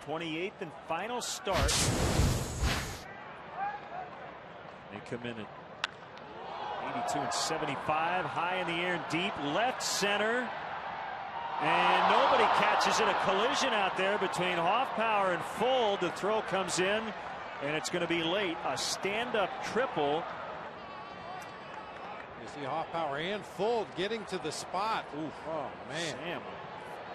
28th and final start. They come in at 82 and 75, high in the air and deep left center, and nobody catches it. A collision out there between Hoffpauir and Fuld. The throw comes in, and it's going to be late. A stand-up triple. You see Hoffpauir and Fuld getting to the spot. Oof. Oh man, Sam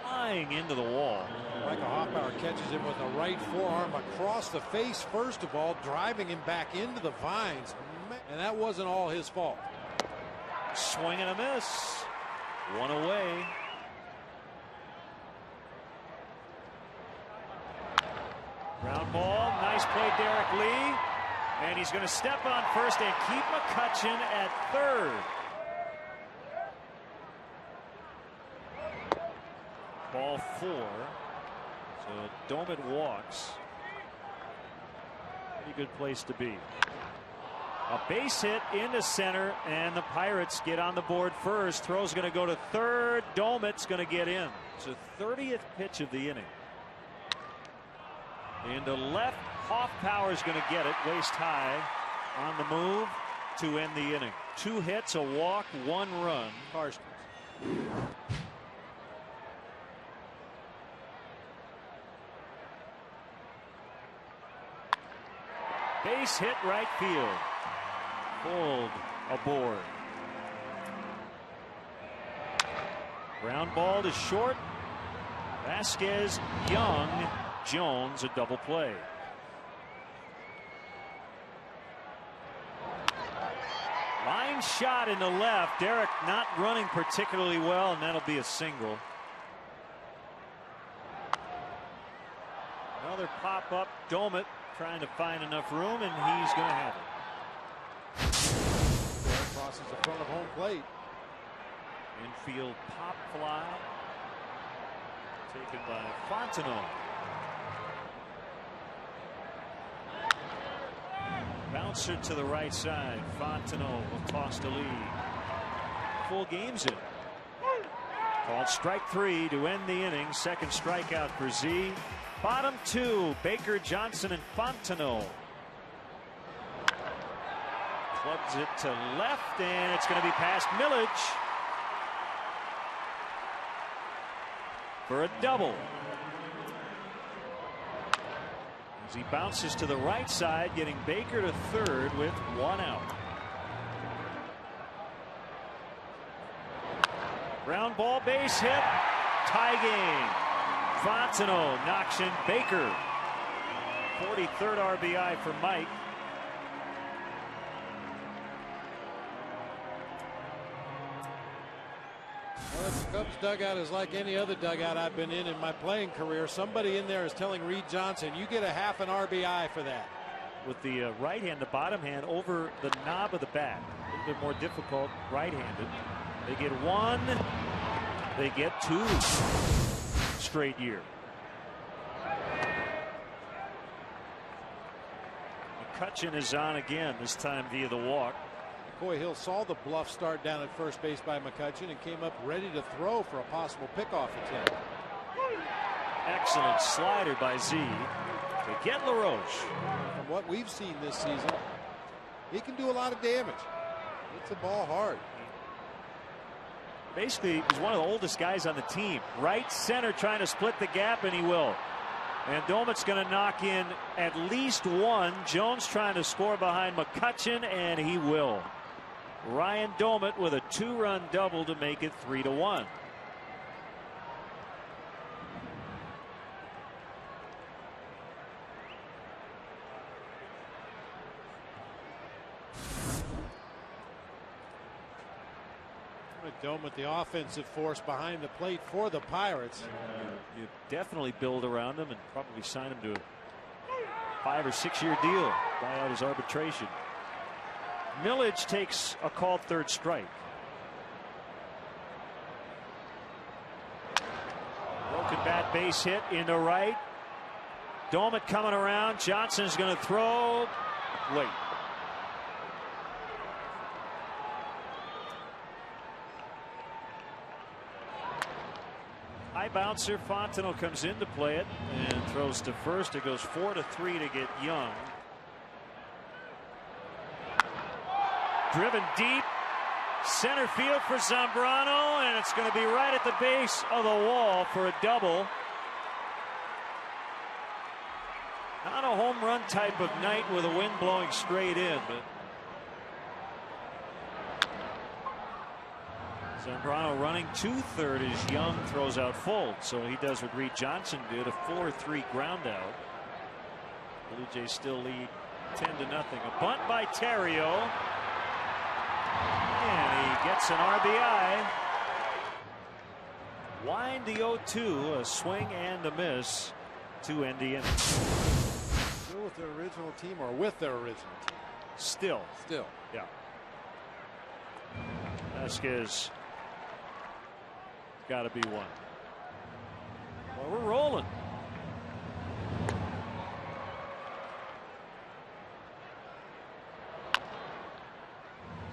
flying into the wall. Michael Hoffpauir catches him with the right forearm across the face first of all, driving him back into the vines, and that wasn't all his fault. Swing and a miss. One away. Ground ball. Nice play, Derek Lee. And he's going to step on first and keep McCutchen at third. Ball 4. So Domet walks. Pretty good place to be. A base hit into center, and the Pirates get on the board first. Throw's going to go to third. Domet's going to get in. It's the 30th pitch of the inning. Into left, Hoffpauir's going to get it waist high on the move to end the inning. 2 hits, a walk, 1 run. Karstens. Base hit right field. Fuld aboard. Ground ball to short. Vasquez, Young, Jones, a double play. Line shot in the left. Derek not running particularly well, and that'll be a single. Another pop up. Domet trying to find enough room, and he's going to have it. Derek crosses the front of home plate. Infield pop fly taken by Fontenot. Bouncer to the right side. Fontenot will toss the lead. Full game's in. Called strike 3 to end the inning. Second strikeout for Z. Bottom 2, Baker, Johnson, and Fontenot. Plugs it to left, and it's going to be past Millage for a double. As he bounces to the right side, getting Baker to third with 1 out. Ground ball, base hit, tie game. Fontenot knocks in Baker. 43rd RBI for Mike. Well, the Cubs dugout is like any other dugout I've been in my playing career. Somebody in there is telling Reed Johnson, you get a half an RBI for that. With the right hand, the bottom hand over the knob of the bat. A little bit more difficult right-handed. They get 1. They get 2 straight year. McCutchen is on again, this time via the walk. McCoy Hill saw the bluff start down at first base by McCutchen and came up ready to throw for a possible pickoff attempt. Excellent slider by Z to get LaRoche. From what we've seen this season, he can do a lot of damage. Hits the ball hard. Basically, he's one of the oldest guys on the team. Right center trying to split the gap, and he will. And Domet's going to knock in at least 1. Jones trying to score behind McCutchen, and he will. Ryan Domet with a 2-run double to make it 3-1. Domet, the offensive force behind the plate for the Pirates. You definitely build around him and probably sign him to a 5- or 6-year deal. Buy out his arbitration. Millage takes a called third strike. Broken bat, base hit into right. Domet coming around. Johnson's going to throw late. High bouncer. Fontenot comes in to play it and throws to first. It goes 4-3 to get Young. Driven deep. Center field for Zambrano, and it's going to be right at the base of the wall for a double. Not a home run type of night with the wind blowing straight in, but Zambrano running to third as Young throws out full. So he does what Reed Johnson did, a 4-3 ground out. Blue Jays still lead 10-0. A bunt by Terrio. And he gets an RBI. Wind the 0-2, a swing and a miss to end the inning. Still with their original team, or with their original team? Still. Yeah. Vasquez got to be one. Well, we're rolling.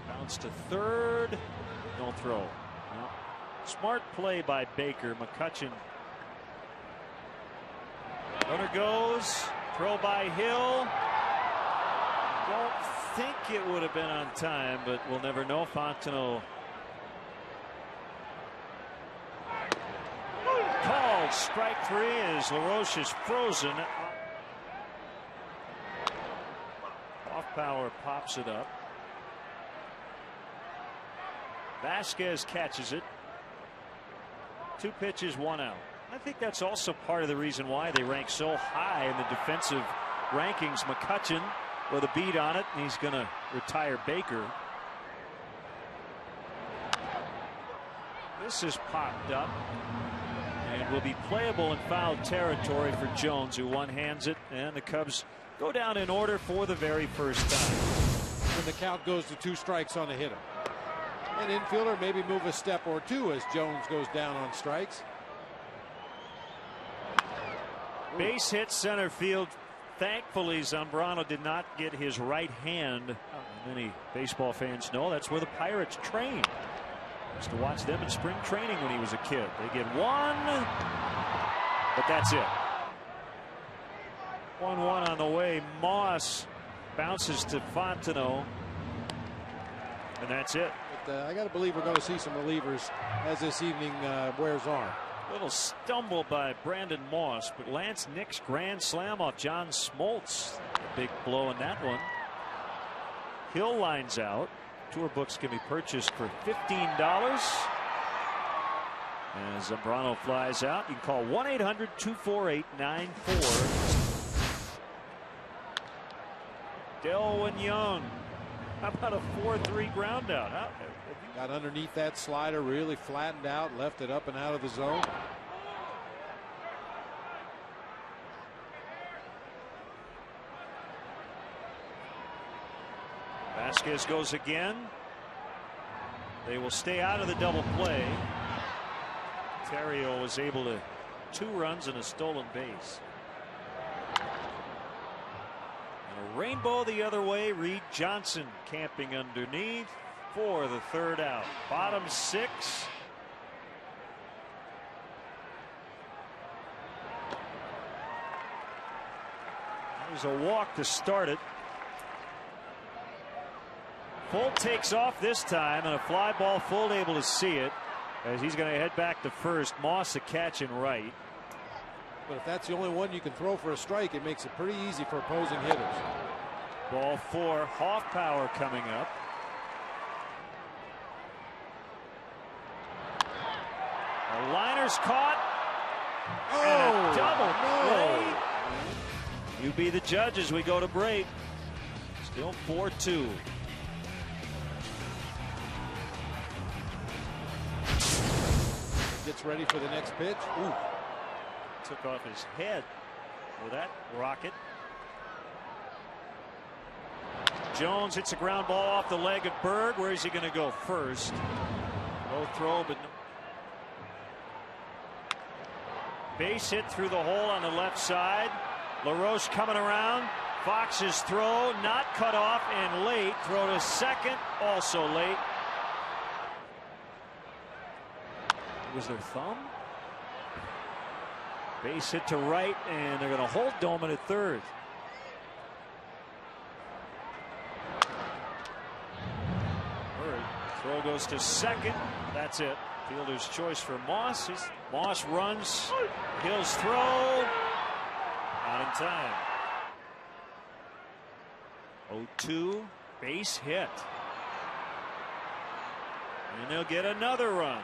Bounce to third. Don't throw. No. Smart play by Baker. McCutchen. Runner goes. Throw by Hill. Don't think it would have been on time, but we'll never know. Fontenot called strike three as LaRoche is frozen. Off power pops it up. Vasquez catches it. 2 pitches, 1 out. I think that's also part of the reason why they rank so high in the defensive rankings. McCutchen with a beat on it, and he's going to retire Baker. This is popped up and will be playable in foul territory for Jones, who one-hands it, and the Cubs go down in order for the very first time. When the count goes to 2 strikes on a hitter. An infielder maybe move a step or 2 as Jones goes down on strikes. Base hit center field. Thankfully, Zambrano did not get his right hand. Many baseball fans know that's where the Pirates train. Used to watch them in spring training when he was a kid. They get 1, but that's it. 1-1 on the way. Moss bounces to Fontenot, and that's it. But, I got to believe we're going to see some relievers as this evening wears on. Little stumble by Brandon Moss, but Lance Nick's grand slam off John Smoltz. A big blow in that one. Hill lines out. Tour books can be purchased for $15. And Zambrano flies out. You can call 1-800-248-94. Delwyn Young. How about a 4-3 ground out? Got underneath that slider, really flattened out, left it up and out of the zone. Vasquez goes again. They will stay out of the double play. Terrio was able to 2 runs and a stolen base. And a rainbow the other way. Reed Johnson camping underneath for the 3rd out. Bottom 6. There's a walk to start it. Full takes off this time, and a fly ball. Full able to see it as he's going to head back to first. Moss a catch in right. But if that's the only one you can throw for a strike, it makes it pretty easy for opposing hitters. Ball 4. Hoffpower coming up. A liner's caught. And a double play. You be the judge as we go to break. Still 4-2. Gets ready for the next pitch. Ooh. Took off his head with that rocket. Jones hits a ground ball off the leg of Berg. Where is he going to go first? Low throw, but no. Base hit through the hole on the left side. LaRoche coming around. Fox's throw not cut off and late. Throw to second, also late. Was there thumb? Base hit to right, and they're going to hold Doman at third. Throw goes to second. That's it. Fielder's choice for Moss. Moss runs. Hill's throw. Not in time. 0-2. Base hit. And they'll get another run.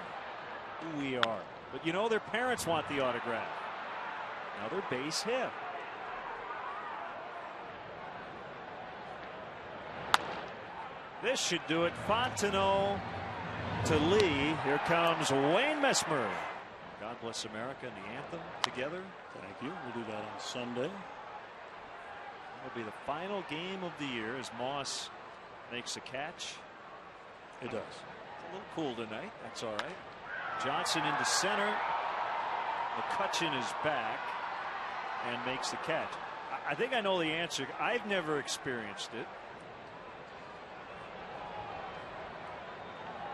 Who we are. But you know their parents want the autograph. Another base hit. This should do it. Fontenot to Lee. Here comes Wayne Messmer. God Bless America and the anthem together. Thank you. We'll do that on Sunday. That'll be the final game of the year as Moss makes a catch. It does. It's a little cool tonight. That's all right. Johnson into center. McCutchen is back and makes the catch. I think I know the answer. I've never experienced it.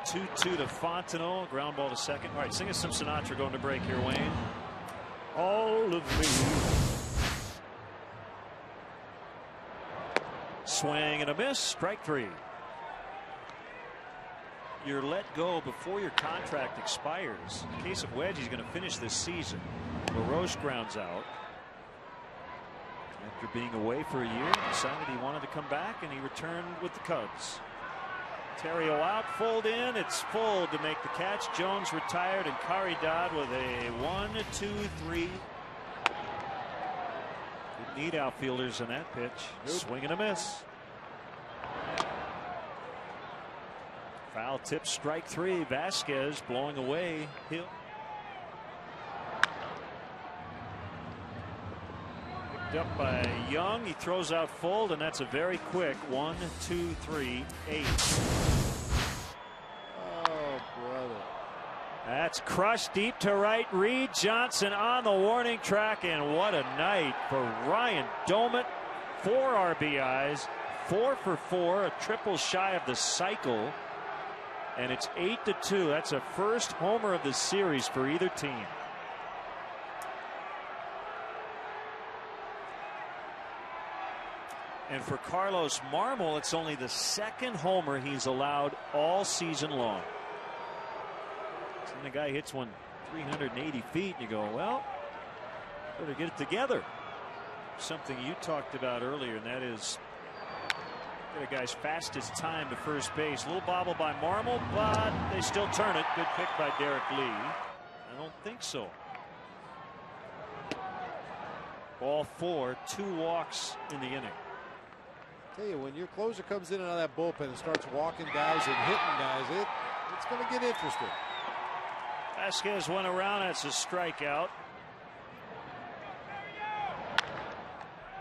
2-2 to Fontenot. Ground ball to second. All right, sing us some Sinatra going to break here, Wayne. All of me. Swing and a miss. Strike three. You're let go before your contract expires. In the case of Wedge, he's going to finish this season. LaRoche grounds out. After being away for a year, decided he wanted to come back, and he returned with the Cubs. Terrio out, fold in. It's full to make the catch. Jones retired, and Caridad with a 1-2-3. Didn't need outfielders in that pitch. Nope. Swing and a miss. Foul tip, strike three. Vasquez blowing away Hill. Picked up by Young. He throws out full, and that's a very quick 1, 2, 3, 8. Oh, brother. That's crushed deep to right. Reed Johnson on the warning track, and what a night for Ryan Doman. 4 RBIs, 4 for 4, a triple shy of the cycle. And it's 8-2. That's a first homer of the series for either team. And for Carlos Marmol, it's only the second homer he's allowed all season long. So then the guy hits one 380 feet, and you go, well, better get it together. Something you talked about earlier, and that is get a guy's fastest time to first base. A little bobble by Marmol, but they still turn it. Good pick by Derek Lee. I don't think so. Ball 4, 2 walks in the inning. Tell you, when your closer comes in and out of that bullpen and starts walking guys and hitting guys, it's going to get interesting. Vasquez went around. That's a strikeout.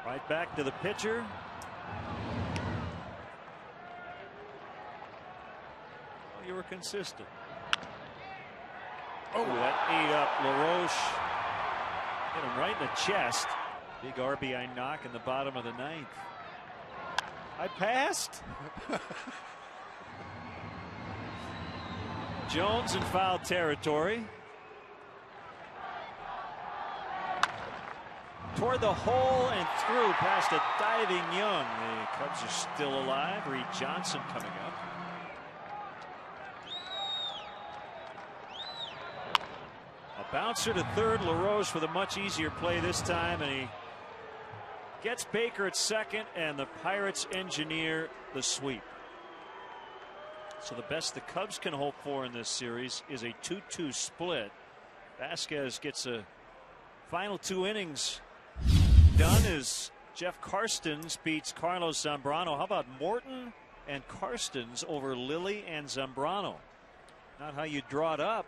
Right back to the pitcher. Oh, you were consistent. Oh, that ate up LaRoche. Hit him right in the chest. Big RBI knock in the bottom of the 9th. I passed. Jones in foul territory. Toward the hole and through past a diving Young. The Cubs are still alive. Reed Johnson coming up. A bouncer to third. LaRoche with a much easier play this time, and he gets Baker at second, and the Pirates engineer the sweep. So the best the Cubs can hope for in this series is a 2-2 split. Vasquez gets a final 2 innings done as Jeff Karstens beats Carlos Zambrano. How about Morton and Karstens over Lilly and Zambrano? Not how you draw it up.